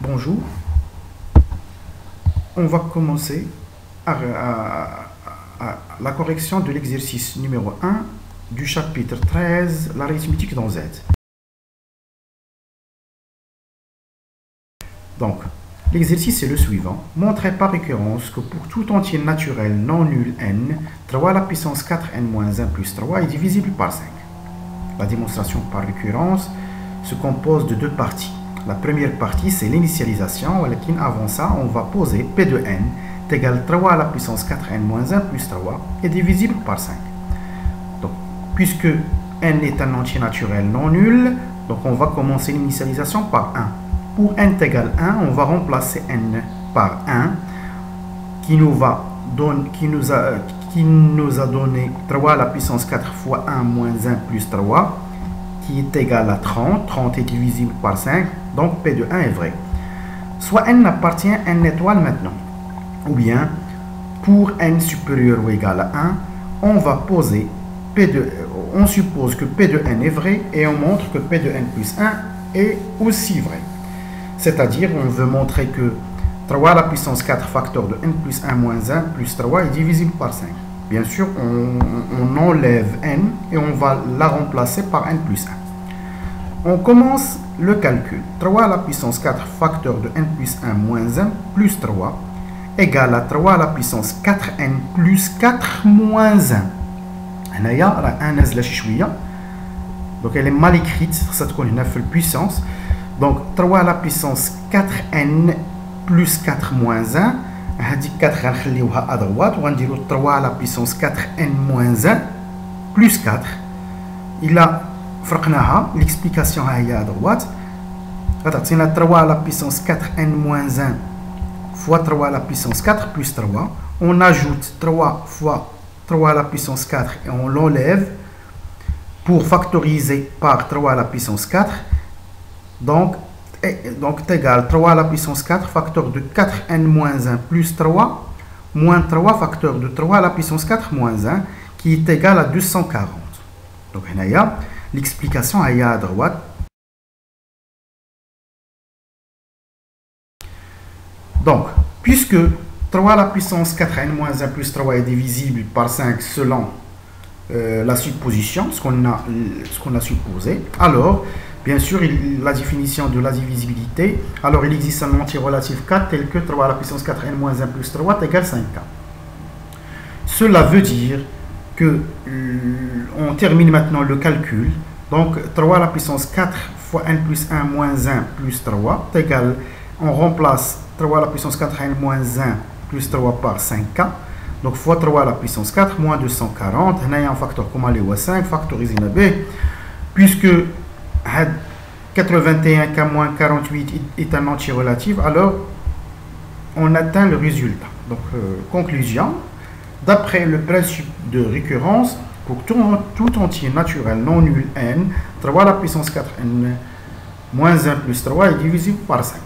Bonjour, on va commencer la correction de l'exercice numéro 1 du chapitre 13, l'arithmétique dans Z. Donc, l'exercice est le suivant. Montrez par récurrence que pour tout entier naturel non nul n, 3 à la puissance 4n moins 1 plus 3 est divisible par 5. La démonstration par récurrence se compose de deux parties. La première partie, c'est l'initialisation. Avant ça, on va poser P de n égale 3 à la puissance 4n moins 1 plus 3 est divisible par 5. Donc, puisque n est un entier naturel non nul, donc on va commencer l'initialisation par 1. Pour n égale 1, on va remplacer n par 1 qui nous a donné 3 à la puissance 4 fois 1 moins 1 plus 3 qui est égal à 30. 30 est divisible par 5, donc P de 1 est vrai. Soit n appartient à n étoile maintenant. Ou bien, pour n supérieur ou égal à 1, on va poser on suppose que P de n est vrai et on montre que P de n plus 1 est aussi vrai. C'est-à-dire, on veut montrer que 3 à la puissance 4 facteur de n plus 1 moins 1 plus 3 est divisible par 5. Bien sûr, on enlève n et on va la remplacer par n plus 1. On commence le calcul. 3 à la puissance 4 facteur de n plus 1 moins 1 plus 3 égale à 3 à la puissance 4n plus 4 moins 1. Donc elle est mal écrite, ça te connaît une puissance. Donc 3 à la puissance 4n plus 4 moins 1. هذه 4 غنخليوها à droite وغنديروا 3 à la puissance 4n moins 1 plus 4. إلا فرقناها l'explication ها هي à droite غتعطينا 3 à la puissance 4n moins 1 fois 3 à la puissance 4 plus 3. On ajoute 3 fois 3 à la puissance 4 et on l'enlève pour factoriser par 3 à la puissance 4. Donc égal 3 à la puissance 4 facteur de 4n moins 1 plus 3 moins 3 facteur de 3 à la puissance 4 moins 1 qui est égal à 240. Donc l'explication est à droite. Donc, puisque 3 à la puissance 4n moins 1 plus 3 est divisible par 5 selon la supposition, ce qu'on a supposé, alors bien sûr, la définition de la divisibilité, alors il existe un entier relatif 4 tel que 3 à la puissance 4n moins 1 plus 3 égale 5k. Cela veut dire que on termine maintenant le calcul. Donc 3 à la puissance 4 fois n plus 1 moins 1 plus 3 égale, on remplace 3 à la puissance 4n moins 1 plus 3 par 5k. Donc fois 3 à la puissance 4 moins 240. Il y a un facteur comme aller à 5, factorisé à b, puisque 81k moins 48 est un entier relatif, alors on atteint le résultat. Donc, conclusion, d'après le principe de récurrence, pour tout entier naturel non nul n, 3 à la puissance 4n moins 1 plus 3 est divisible par 5.